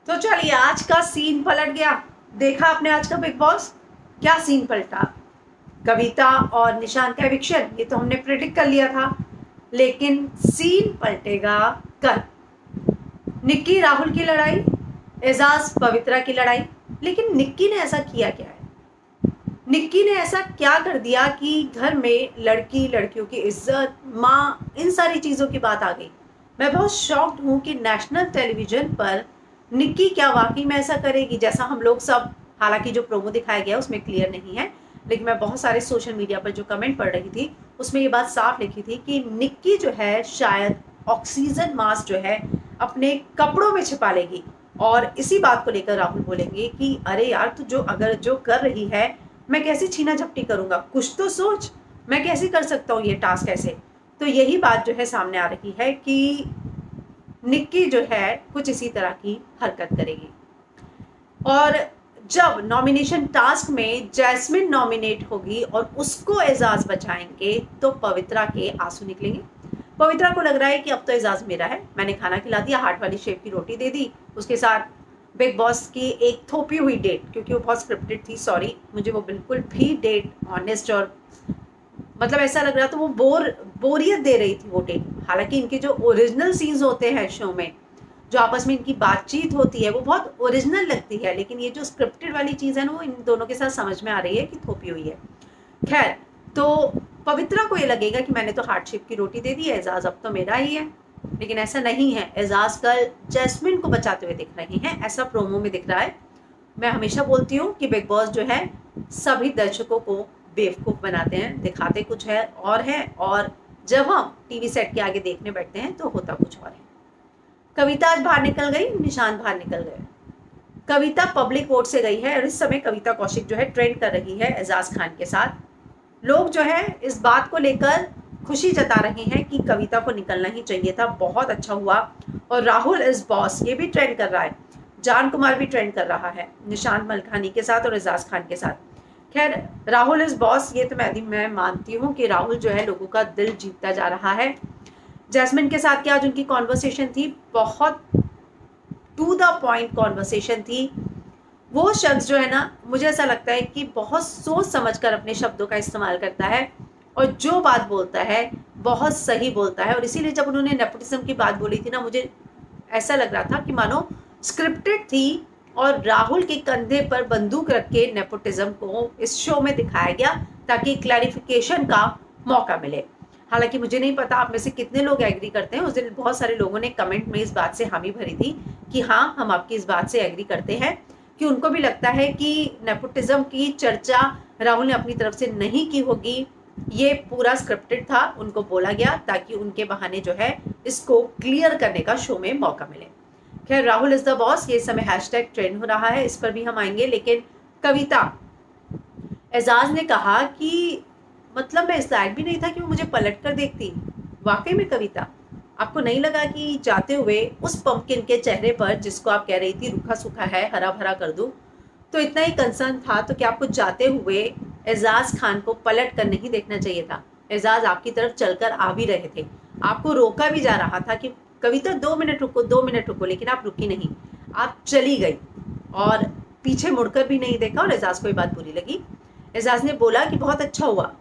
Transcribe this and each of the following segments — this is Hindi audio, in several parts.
तो चलिए आज का सीन पलट गया। देखा आपने आज का बिग बॉस, क्या सीन पलटा। कविता और निशान का एविक्शन ये तो हमने प्रेडिक्ट कर लिया था, लेकिन सीन पलटेगा कल। निक्की राहुल की लड़ाई, एजाज पवित्रा की लड़ाई। लेकिन निक्की ने ऐसा किया क्या है? निक्की ने ऐसा क्या कर दिया कि घर में लड़की लड़कियों की इज्जत, माँ, इन सारी चीज़ों की बात आ गई। मैं बहुत शॉक्ड हूँ कि नेशनल टेलीविजन पर निक्की क्या वाकई में ऐसा करेगी जैसा हम लोग सब, हालांकि जो प्रोमो दिखाया गया उसमें क्लियर नहीं है, लेकिन मैं बहुत सारे सोशल मीडिया पर जो कमेंट पढ़ रही थी उसमें ये बात साफ लिखी थी कि निक्की जो है शायद ऑक्सीजन मास्क जो है अपने कपड़ों में छिपा लेगी। और इसी बात को लेकर राहुल बोलेंगे कि अरे यार, तू अगर जो कर रही है मैं कैसे छीना झपटी करूंगा, कुछ तो सोच, मैं कैसे कर सकता हूँ ये टास्क ऐसे। तो यही बात जो है सामने आ रही है कि निक्की जो है कुछ इसी तरह की हरकत करेगी। और जब नॉमिनेशन टास्क में जैस्मिन नॉमिनेट होगी और उसको एजाज बचाएंगे तो पवित्रा के आंसू निकलेंगे। पवित्रा को लग रहा है कि अब तो एजाज मेरा है, मैंने खाना खिला दिया, हार्ट वाली शेप की रोटी दे दी, उसके साथ बिग बॉस की एक थोपी हुई डेट, क्योंकि वो बहुत स्क्रिप्टेड थी, सॉरी, मुझे वो बिल्कुल भी डेट ऑनेस्ट और मतलब ऐसा लग रहा था वो बोरियत दे रही थी वो डेट। हालांकि इनके जो ओरिजिनल सीन्स होते हैं शो में, जो आपस में इनकी बातचीत होती है वो बहुत ओरिजिनल लगती है, लेकिन ये जो स्क्रिप्टेड वाली चीज़ है ना वो इन दोनों के साथ समझ में आ रही है कि थोपी हुई है। खैर, तो पवित्रा को ये लगेगा कि मैंने तो हार्ट शेप की रोटी दे दी है, एजाज अब तो मेरा ही है, लेकिन ऐसा नहीं है। एजाज कल जैस्मिन को बचाते हुए दिख रहे हैं, ऐसा प्रोमो में दिख रहा है। मैं हमेशा बोलती हूँ कि बिग बॉस जो है सभी दर्शकों को बेवकूफ़ बनाते हैं, दिखाते कुछ है और जब हम टीवी सेट के आगे देखने बैठते हैं तो होता कुछ और है। कविता आज बाहर निकल गई, निशान बाहर निकल गए। कविता पब्लिक वोट से गई है और इस समय कविता कौशिक जो है ट्रेंड कर रही है एजाज खान के साथ। लोग जो है इस बात को लेकर खुशी जता रहे हैं कि कविता को निकलना ही चाहिए था, बहुत अच्छा हुआ। और राहुल इज बॉस ये भी ट्रेंड कर रहा है, जान कुमार भी ट्रेंड कर रहा है निशान मलखानी के साथ और एजाज खान के साथ। खैर, राहुल इज बॉस ये तो मैं मानती हूँ कि राहुल जो है लोगों का दिल जीतता जा रहा है। जैस्मिन के साथ क्या आज उनकी कॉन्वर्सेशन थी, बहुत टू द पॉइंट कॉन्वर्सेशन थी। वो शख्स जो है ना, मुझे ऐसा लगता है कि बहुत सोच समझकर अपने शब्दों का इस्तेमाल करता है और जो बात बोलता है बहुत सही बोलता है। और इसीलिए जब उन्होंने नेपोटिज्म की बात बोली थी ना, मुझे ऐसा लग रहा था कि मानो स्क्रिप्टेड थी और राहुल के कंधे पर बंदूक रख के नेपोटिज्म को इस शो में दिखाया गया ताकि क्लैरिफिकेशन का मौका मिले। हालांकि मुझे नहीं पता आप में से कितने लोग एग्री करते हैं। उस दिन बहुत सारे लोगों ने कमेंट में इस बात से हामी भरी थी कि हाँ, हम आपकी इस बात से एग्री करते हैं कि उनको भी लगता है कि नेपोटिज्म की चर्चा राहुल ने अपनी तरफ से नहीं की होगी, ये पूरा स्क्रिप्टेड था, उनको बोला गया ताकि उनके बहाने जो है इसको क्लियर करने का शो में मौका मिले। खैर, राहुल इज द बॉस ये समय हैशटैग ट्रेंड हो रहा है, इस पर भी हम आएंगे। लेकिन कविता, एजाज ने कहा कि मतलब मैं इस लायक भी नहीं था कि वो मुझे पलट कर देखती। वाकई में कविता, आपको नहीं लगा कि जाते हुए उस पंपकिन के चेहरे पर, जिसको आप कह रही थी रूखा सूखा है, हरा भरा कर दूं, तो इतना ही कंसर्न था, तो क्या आपको जाते हुए एजाज खान को पलट कर नहीं देखना चाहिए था? एजाज आपकी तरफ चलकर आ भी रहे थे, आपको रोका भी जा रहा था कि कविता 2 मिनट रुको, 2 मिनट रुको, लेकिन आप रुकी नहीं, आप चली गई और पीछे मुड़कर भी नहीं देखा। और एजाज को ये बात बुरी लगी। एजाज ने बोला कि बहुत अच्छा हुआ,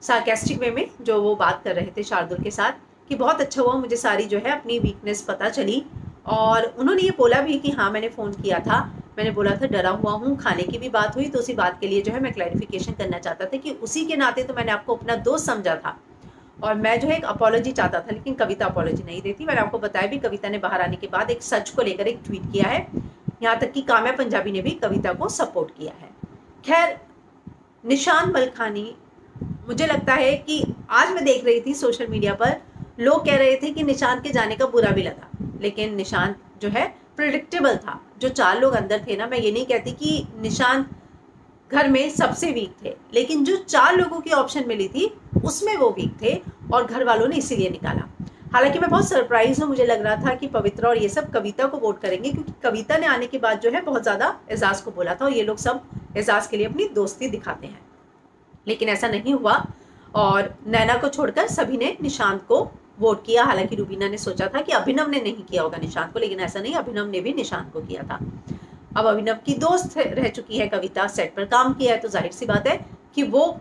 सार्केस्टिक वे में जो वो बात कर रहे थे शार्दुल के साथ, कि बहुत अच्छा हुआ, मुझे सारी जो है अपनी वीकनेस पता चली। और उन्होंने ये बोला भी कि हाँ, मैंने फ़ोन किया था, मैंने बोला था डरा हुआ हूँ, खाने की भी बात हुई, तो उसी बात के लिए जो है मैं क्लैरिफिकेशन करना चाहता था कि उसी के नाते तो मैंने आपको अपना दोस्त समझा था और मैं जो है एक अपॉलॉजी चाहता था, लेकिन कविता अपॉलॉजी नहीं देती। मैंने आपको बताया भी, कविता ने बाहर आने के बाद एक सच को लेकर एक ट्वीट किया है, यहाँ तक कि काम्या पंजाबी ने भी कविता को सपोर्ट किया है। खैर, निशान मलखानी, मुझे लगता है कि आज मैं देख रही थी सोशल मीडिया पर लोग कह रहे थे कि निशान के जाने का बुरा भी लगा, लेकिन निशान जो है प्रिडिक्टेबल था। जो 4 लोग अंदर थे ना, मैं ये नहीं कहती कि निशान घर में सबसे वीक थे, लेकिन जो 4 लोगों की ऑप्शन मिली थी उसमें वो वीक थे और घर वालों ने इसीलिए निकाला। हालांकि मैं बहुत सरप्राइज हूँ, मुझे लग रहा था कि पवित्रा और ये सब कविता को वोट करेंगे, क्योंकि कविता ने आने के बाद जो है बहुत ज़्यादा एजाज को बोला था और ये लोग सब एजाज के लिए अपनी दोस्ती दिखाते हैं, लेकिन ऐसा नहीं हुआ और नैना को छोड़कर सभी ने निशांत को वोट किया। हालांकि रुबीना ने सोचा था कि अभिनव ने नहीं किया होगा निशांत को, लेकिन ऐसा नहीं, अभिनव ने भी निशांत को किया था। अब अभिनव की दोस्त रह चुकी है कविता, सेट पर काम किया है, तो जाहिर सी बात है कि वो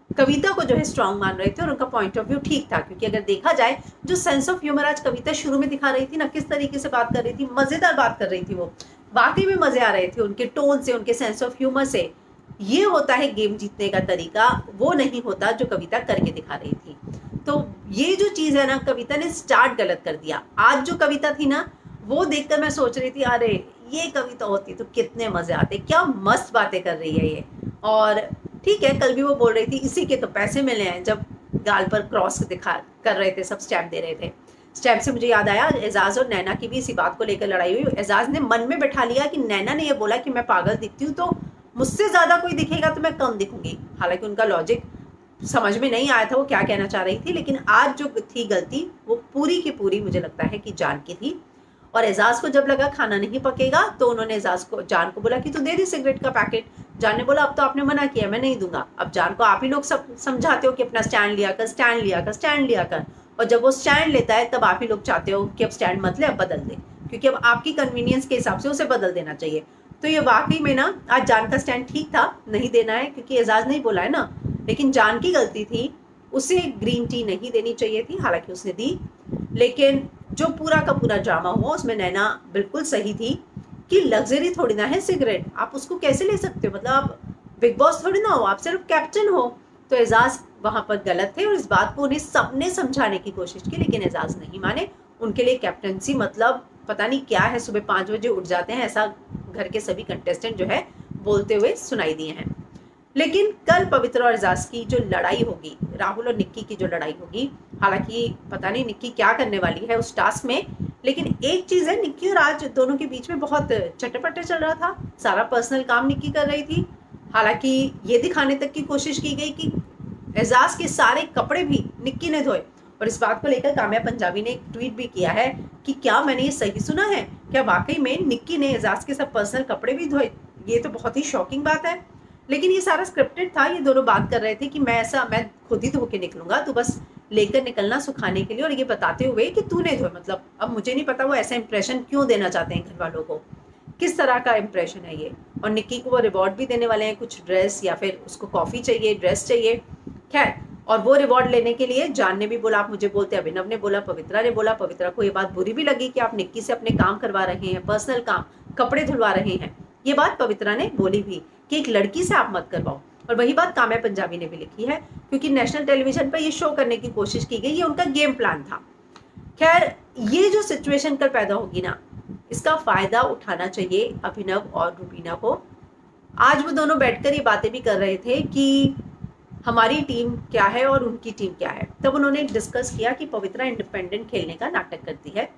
कविता को जो है स्ट्रांग मान रहे थे और उनका पॉइंट ऑफ व्यू ठीक था। क्योंकि अगर देखा जाए जो सेंस ऑफ ह्यूमर आज कविता शुरू में दिखा रही थी ना, किस तरीके से बात कर रही थी, मजेदार बात कर रही थी, वो वाकई में मजे आ रहे थे उनके टोन से, उनके सेंस ऑफ ह्यूमर से। ये होता है गेम जीतने का तरीका, वो नहीं होता जो कविता करके दिखा रही थी। तो ये जो चीज है ना, कविता ने स्टार्ट गलत कर दिया। आज जो कविता थी ना, वो देखकर मैं सोच रही थी अरे ये कविता होती तो कितने मजे आते, क्या मस्त बातें कर रही है ये। और ठीक है, कल भी वो बोल रही थी इसी के तो पैसे मिले हैं, जब गाल पर क्रॉस दिखा कर रहे थे, सब स्टैम्प दे रहे थे। स्टैम्प से मुझे याद आया, एजाज और नैना की भी इसी बात को लेकर लड़ाई हुई। एजाज ने मन में बैठा लिया कि नैना ने ये बोला कि मैं पागल दिखती हूँ, तो मुझसे ज्यादा कोई दिखेगा तो मैं कम दिखूंगी। हालांकि उनका लॉजिक समझ में नहीं आया था वो क्या कहना चाह रही थी, लेकिन आज जो थी गलती वो पूरी की पूरी मुझे लगता है कि जान की थी। और एजाज को जब लगा खाना नहीं पकेगा, तो उन्होंने जान को बोला कि तू दे दी सिगरेट का पैकेट। जान ने बोला अब तो आपने मना किया, मैं नहीं दूंगा। अब जान को आप ही लोग सब समझाते हो कि अपना स्टैंड लिया कर, स्टैंड लिया कर, स्टैंड लिया कर, और जब वो स्टैंड लेता है तब आप ही लोग चाहते हो कि अब स्टैंड मत ले, अब बदल दे, क्योंकि अब आपकी कन्वीनियंस के हिसाब से उसे बदल देना चाहिए। तो ये वाकई में ना आज जान का स्टैंड ठीक था, नहीं देना है क्योंकि एजाज नहीं बोला है ना, लेकिन जान की गलती थी, उसे ग्रीन टी नहीं देनी चाहिए थी, हालांकि उसने दी। लेकिन जो पूरा का पूरा ड्रामा हुआ उसमें नैना बिल्कुल सही थी कि लग्जरी थोड़ी ना है सिगरेट, आप उसको कैसे ले सकते हो, मतलब आप बिग बॉस थोड़ी ना हो, आप सिर्फ कैप्टन हो। तो एजाज वहां पर गलत थे और इस बात को उन्हें सबने समझाने की कोशिश की, लेकिन एजाज नहीं माने। उनके लिए कैप्टनसी मतलब पता नहीं क्या है, सुबह 5 बजे उठ जाते हैं, ऐसा घर के सभी कंटेस्टेंट जो है बोलते हुए सुनाई दिए हैं। लेकिन कल पवित्र और एजाज की जो लड़ाई होगी, राहुल और निक्की की जो लड़ाई होगी, हालांकि पता नहीं निक्की क्या करने वाली है उस टास्क में, लेकिन एक चीज है, निक्की और आज दोनों के बीच में बहुत चटपटे चल रहा था, सारा पर्सनल काम निक्की कर रही थी। हालांकि ये दिखाने तक की कोशिश की गई कि एजाज के सारे कपड़े भी निक्की ने धोए, और इस बात को लेकर काम्या पंजाबी ने एक ट्वीट भी किया है कि क्या मैंने ये सही सुना है, क्या वाकई में निक्की ने एजाज के सब पर्सनल कपड़े भी धोए। ये तो बहुत ही शॉकिंग बात है, लेकिन ये सारा स्क्रिप्टेड था। ये दोनों बात कर रहे थे कि मैं खुद ही धो के निकलूंगा, तो बस लेकर निकलना सुखाने के लिए, और ये बताते हुए कि तूने धोए। मतलब अब मुझे नहीं पता वो ऐसा इंप्रेशन क्यों देना चाहते हैं घर वालों को, किस तरह का इंप्रेशन है ये। और निक्की को वो रिवॉर्ड भी देने वाले हैं, कुछ ड्रेस या फिर उसको कॉफी चाहिए, ड्रेस चाहिए, खैर। और वो रिवॉर्ड लेने के लिए जान ने भी बोला आप मुझे बोलते, अभिनव ने बोला, पवित्रा ने बोला। पवित्रा को ये बात बुरी भी लगी कि आप निक्की से अपने काम करवा रहे हैं, पर्सनल काम, कपड़े धुलवा रहे हैं। ये बात पवित्रा ने बोली भी कि एक लड़की से आप मत करवाओ। और वही बात काम्या पंजाबी ने भी लिखी है, क्योंकि नेशनल टेलीविजन पर ये शो करने की कोशिश की गई, ये उनका गेम प्लान था। खैर, ये जो सिचुएशन कल पैदा होगी ना, इसका फायदा उठाना चाहिए अभिनव और रुबीना को। आज वो दोनों बैठकर ये बातें भी कर रहे थे कि हमारी टीम क्या है और उनकी टीम क्या है। तब उन्होंने डिस्कस किया कि पवित्रा इंडिपेंडेंट खेलने का नाटक करती है,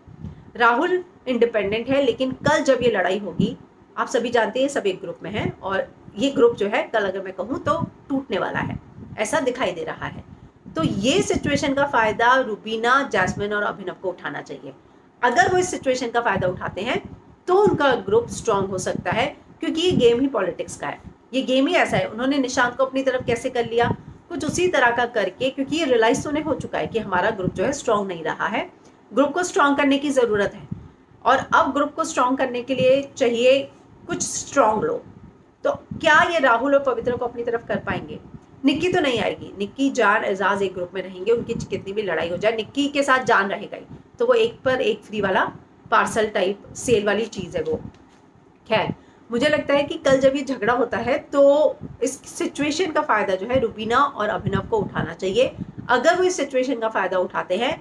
राहुल इंडिपेंडेंट है, लेकिन कल जब ये लड़ाई होगी, आप सभी जानते हैं सब एक ग्रुप में हैं, और ये ग्रुप जो है कल अगर मैं कहूँ तो टूटने वाला है, ऐसा दिखाई दे रहा है। तो ये सिचुएशन का फायदा रुबीना, जैस्मिन और अभिनव को उठाना चाहिए। अगर वो इस सिचुएशन का फायदा उठाते हैं तो उनका ग्रुप स्ट्रांग हो सकता है, क्योंकि ये गेम ही पॉलिटिक्स का है, ये गेम ही ऐसा है। उन्होंने निशांत को अपनी तरफ कैसे कर लिया, कुछ उसी तरह का करके, क्योंकि ये रियलाइज तो नहीं हो चुका है कि हमारा ग्रुप जो है स्ट्रांग नहीं रहा है, ग्रुप को स्ट्रांग करने की जरूरत है। और अब ग्रुप को स्ट्रांग करने के लिए चाहिए कुछ स्ट्रांग लोग। तो क्या ये राहुल और पवित्र को अपनी तरफ कर पाएंगे? निक्की तो नहीं आएगी, निक्की, जान, एजाज एक ग्रुप में रहेंगे, उनकी कितनी भी लड़ाई हो जाए, निक्की के साथ जान रहेगा ही, तो वो एक पर एक फ्री वाला पार्सल टाइप सेल वाली चीज है वो। खैर, मुझे लगता है कि कल जब ये झगड़ा होता है तो इस सिचुएशन का फायदा जो है रुबीना और अभिनव को उठाना चाहिए। अगर वो इस सिचुएशन का फायदा उठाते हैं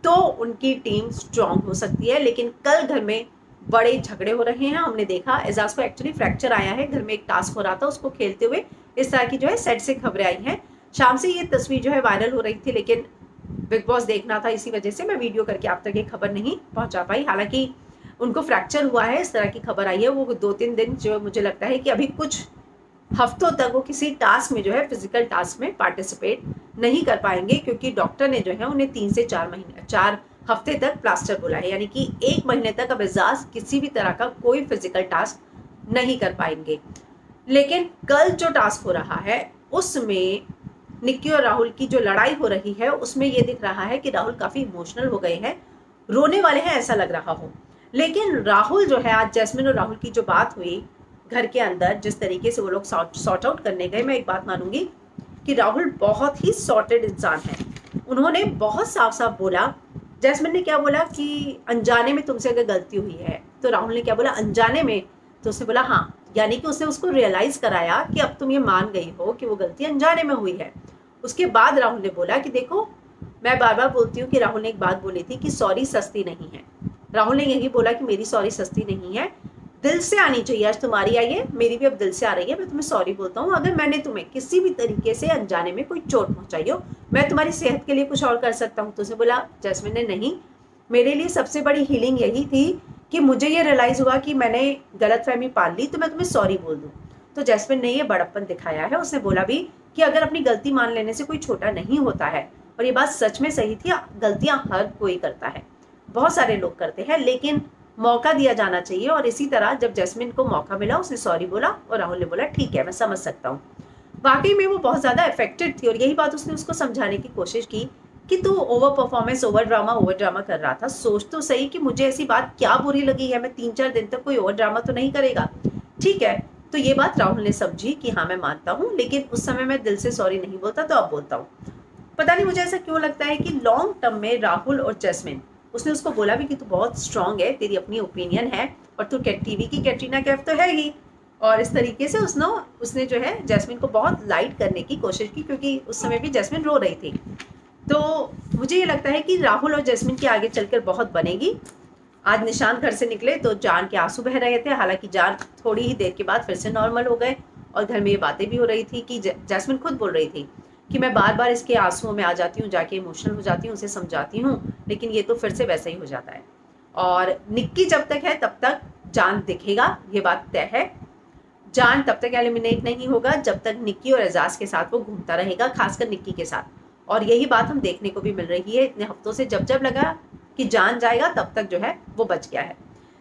तो उनकी टीम स्ट्रांग हो सकती है। लेकिन कल घर में बड़े झगड़े हो रहे हैं, हमने देखा एजाज को एक्चुअली फ्रैक्चर आया है, घर में एक टास्क हो रहा था, उसको खेलते हुए इस तरह की जो है सेट से खबरें आई हैं। शाम से ये तस्वीर जो है वायरल हो रही थी, लेकिन बिग बॉस देखना था, इसी वजह से मैं वीडियो करके आप तक ये खबर नहीं पहुंचा पाई। हालांकि उनको फ्रैक्चर हुआ है, इस तरह की खबर आई है। वो 2-3 दिन जो मुझे लगता है कि अभी कुछ हफ्तों तक वो किसी टास्क में जो है फिजिकल टास्क में पार्टिसिपेट नहीं कर पाएंगे, क्योंकि डॉक्टर ने जो है उन्हें 3 से 4 हफ्ते तक प्लास्टर बोला है, यानी कि 1 महीने तक अब एजाज किसी भी तरह का कोई फिजिकल टास्क नहीं कर पाएंगे। लेकिन कल जो टास्क हो रहा है उसमें निक्की और राहुल की जो लड़ाई हो रही है उसमें ये दिख रहा है कि राहुल काफी इमोशनल हो गए हैं, रोने वाले हैं ऐसा लग रहा हो। लेकिन राहुल जो है, आज जैस्मिन और राहुल की जो बात हुई घर के अंदर, जिस तरीके से वो लोग सॉर्ट आउट करने गए, मैं एक बात मानूंगी कि राहुल बहुत ही सॉर्टेड इंसान है। उन्होंने बहुत साफ साफ बोला। जैस्मिन ने क्या बोला कि अनजाने में तुमसे अगर गलती हुई है, तो राहुल ने क्या बोला, अनजाने में? तो उसने बोला हाँ, यानी कि उसने उसको रियलाइज कराया कि अब तुम ये मान गई हो कि वो गलती अनजाने में हुई है। उसके बाद राहुल ने बोला कि देखो, मैं बार बार बोलती हूँ कि राहुल ने एक बात बोली थी कि सॉरी सस्ती नहीं है। राहुल ने यही बोला कि मेरी सॉरी सस्ती नहीं है, दिल से आनी चाहिए। आज तुम्हारी आई है, मेरी भी अब दिल से आ रही है। मैं तुम्हें सॉरी बोलता हूँ अगर मैंने तुम्हें किसी भी तरीके से अनजाने में कोई चोट पहुंचाई हो। मैं तुम्हारी सेहत के लिए कुछ और कर सकता हूँ। तो उसने बोला, जैस्मिन ने, नहीं, मेरे लिए सबसे बड़ी हीलिंग यही थी कि मुझे ये रियलाइज हुआ कि मैंने गलतफहमी पाल ली, तो मैं तुम्हें सॉरी बोल दूँ। तो जैस्मिन ने ये बड़प्पन दिखाया है। उसने बोला भी कि अगर अपनी गलती मान लेने से कोई छोटा नहीं होता है, और ये बात सच में सही थी। गलतियां हर कोई करता है, बहुत सारे लोग करते हैं, लेकिन मौका दिया जाना चाहिए। और इसी तरह जब जैस्मिन को मौका मिला, उसने सॉरी बोला और राहुल ने बोला ठीक है, मैं समझ सकता हूँ। वाकई में वो बहुत ज्यादा अफेक्टेड थी, और यही बात उसने उसको समझाने की कोशिश की कि तू ओवर परफॉर्मेंस, ओवर ड्रामा कर रहा था। सोच तो सही कि मुझे ऐसी बात क्या बुरी लगी है, मैं 3-4 दिन तक कोई ओवर ड्रामा तो नहीं करेगा, ठीक है। तो ये बात राहुल ने समझी कि हाँ मैं मानता हूँ, लेकिन उस समय मैं दिल से सॉरी नहीं बोलता, तो अब बोलता हूँ। पता नहीं मुझे ऐसा क्यों लगता है कि लॉन्ग टर्म में राहुल और जैस्मिन, उसने उसको बोला भी कि तू बहुत स्ट्रांग है, तेरी अपनी ओपिनियन है, और तू टीवी की कैटरीना कैफ तो है ही। और इस तरीके से उसने जो है जैस्मिन को बहुत लाइट करने की कोशिश की, क्योंकि उस समय भी जैस्मिन रो रही थी। तो मुझे ये लगता है कि राहुल और जैस्मिन की आगे चलकर बहुत बनेगी। आज निशान घर से निकले तो जान के आंसू बह रहे थे, हालांकि जान थोड़ी ही देर के बाद फिर से नॉर्मल हो गए, और घर में ये बातें भी हो रही थी कि जैस्मिन खुद बोल रही थी कि मैं बार बार इसके आंसुओं में आ जाती हूँ, जाके इमोशनल हो जाती हूँ, उसे समझाती हूँ, लेकिन ये तो फिर से वैसा ही हो जाता है। और निक्की जब तक है तब तक जान दिखेगा, ये बात तय है। जान तब तक एलिमिनेट नहीं होगा जब तक निक्की और एजाज के साथ वो घूमता रहेगा, खासकर निक्की के साथ। और यही बात हम देखने को भी मिल रही है इतने हफ्तों से। जब जब लगा कि जान जाएगा, तब तक जो है वो बच गया है।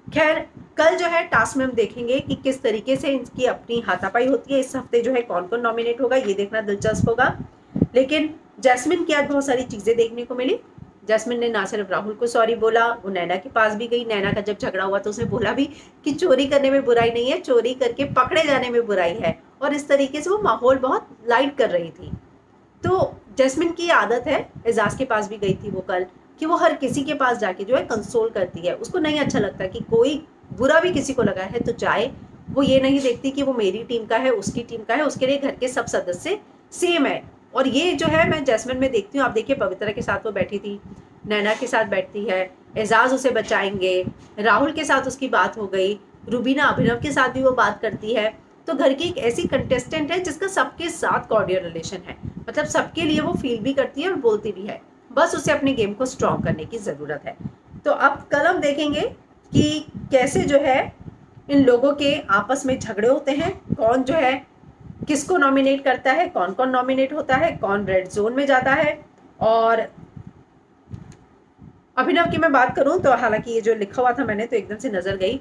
खैर, कल जो है टास्क में हम देखेंगे कि किस तरीके से इनकी अपनी हाथापाई होती है। इस हफ्ते जो है कौन कौन नॉमिनेट होगा, ये देखना दिलचस्प होगा। लेकिन जैस्मिन की आज बहुत सारी चीजें देखने को मिली। जैस्मिन ने ना सिर्फ राहुल को सॉरी बोला, वो नैना के पास भी गई। नैना का जब झगड़ा हुआ तो उसने बोला भी कि चोरी करने में बुराई नहीं है, चोरी करके पकड़े जाने में बुराई है। और इस तरीके से वो माहौल बहुत लाइट कर रही थी। तो जैस्मिन की आदत है, एजाज के पास भी गई थी वो कल, कि वो हर किसी के पास जाके जो है कंसोल करती है। उसको नहीं अच्छा लगता कि कोई बुरा भी किसी को लगा है तो जाए। वो ये नहीं देखती कि वो मेरी टीम का है, उसकी टीम का है, उसके लिए घर के सब सदस्य सेम है। और ये जो है मैं जैस्मिन में देखती हूँ। आप देखिए, पवित्रा के साथ वो बैठी थी, नैना के साथ बैठती है, एजाज उसे बचाएंगे, राहुल के साथ उसकी बात हो गई, रुबीना अभिनव के साथ भी वो बात करती है। तो घर की एक ऐसी कंटेस्टेंट है जिसका सबके साथ कॉर्डियल रिलेशन है, मतलब सबके लिए वो फील भी करती है और बोलती भी है। बस उसे अपने गेम को स्ट्रॉन्ग करने की जरूरत है। तो अब कल हम देखेंगे कि कैसे जो है इन लोगों के आपस में झगड़े होते हैं, कौन जो है किसको नॉमिनेट करता है, कौन कौन नॉमिनेट होता है, कौन रेड जोन में जाता है। और अभिनव की मैं बात करूं तो हालांकि ये जो लिखा हुआ था मैंने तो एकदम से नजर गई,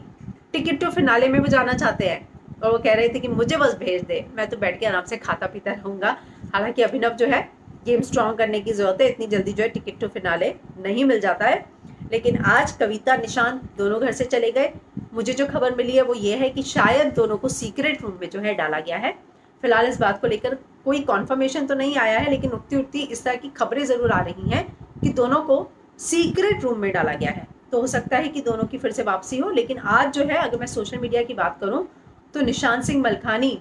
टिकट टू फिनाले में वो जाना चाहते हैं, और वो कह रहे थे कि मुझे बस भेज दे, मैं तो बैठ के आराम से खाता पीता रहूंगा। हालांकि अभिनव जो है गेम स्ट्रॉन्ग करने की जरूरत है, इतनी जल्दी जो है टिकट टू फिनाले नहीं मिल जाता है। लेकिन आज कविता निशान दोनों घर से चले गए। मुझे जो खबर मिली है वो ये है कि शायद दोनों को सीक्रेट रूम में जो है डाला गया है। फिलहाल इस बात को लेकर कोई कॉन्फर्मेशन तो नहीं आया है, लेकिन उठती उठती इस तरह की खबरें जरूर आ रही हैं कि दोनों को सीक्रेट रूम में डाला गया है। तो हो सकता है कि दोनों की फिर से वापसी हो। लेकिन आज जो है अगर मैं सोशल मीडिया की बात करूं तो निशान सिंह मलखानी,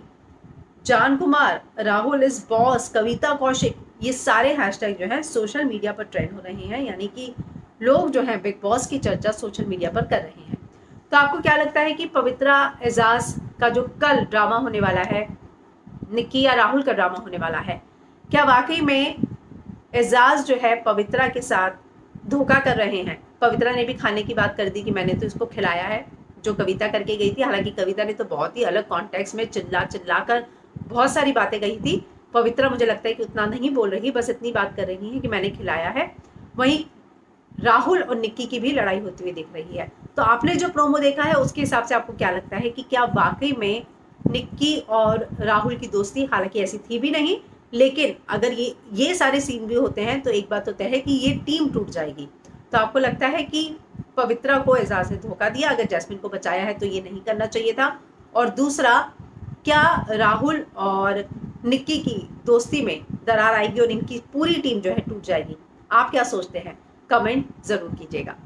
जान कुमार, राहुल इज बॉस, कविता कौशिक, ये सारे हैशटैग जो है सोशल मीडिया पर ट्रेंड हो रहे हैं। यानी कि लोग जो है बिग बॉस की चर्चा सोशल मीडिया पर कर रहे हैं। तो आपको क्या लगता है कि पवित्रा एजाज का जो कल ड्रामा होने वाला है, निक्की या राहुल का ड्रामा होने वाला है, क्या वाकई में एजाज जो है पवित्रा के साथ धोखा कर रहे हैं? पवित्रा ने भी खाने की बात कर दी कि मैंने तो इसको खिलाया है, जो कविता करके गई थी। हालांकि कविता ने तो बहुत ही अलग कॉन्टेक्स्ट में चिल्ला चिल्ला कर बहुत सारी बातें कही थी। पवित्रा मुझे लगता है कि उतना नहीं बोल रही, बस इतनी बात कर रही है कि मैंने खिलाया है। वहीं राहुल और निक्की की भी लड़ाई होती हुई दिख रही है। तो आपने जो प्रोमो देखा है उसके हिसाब से आपको क्या लगता है कि क्या वाकई में निक्की और राहुल की दोस्ती, हालांकि ऐसी थी भी नहीं, लेकिन अगर ये सारे सीन भी होते हैं तो एक बात तो तय है कि ये टीम टूट जाएगी। तो आपको लगता है कि पवित्रा को एजाज ने धोखा दिया, अगर जैस्मिन को बचाया है तो ये नहीं करना चाहिए था? और दूसरा, क्या राहुल और निक्की की दोस्ती में दरार आएगी और इनकी पूरी टीम जो है टूट जाएगी? आप क्या सोचते हैं? कमेंट जरूर कीजिएगा।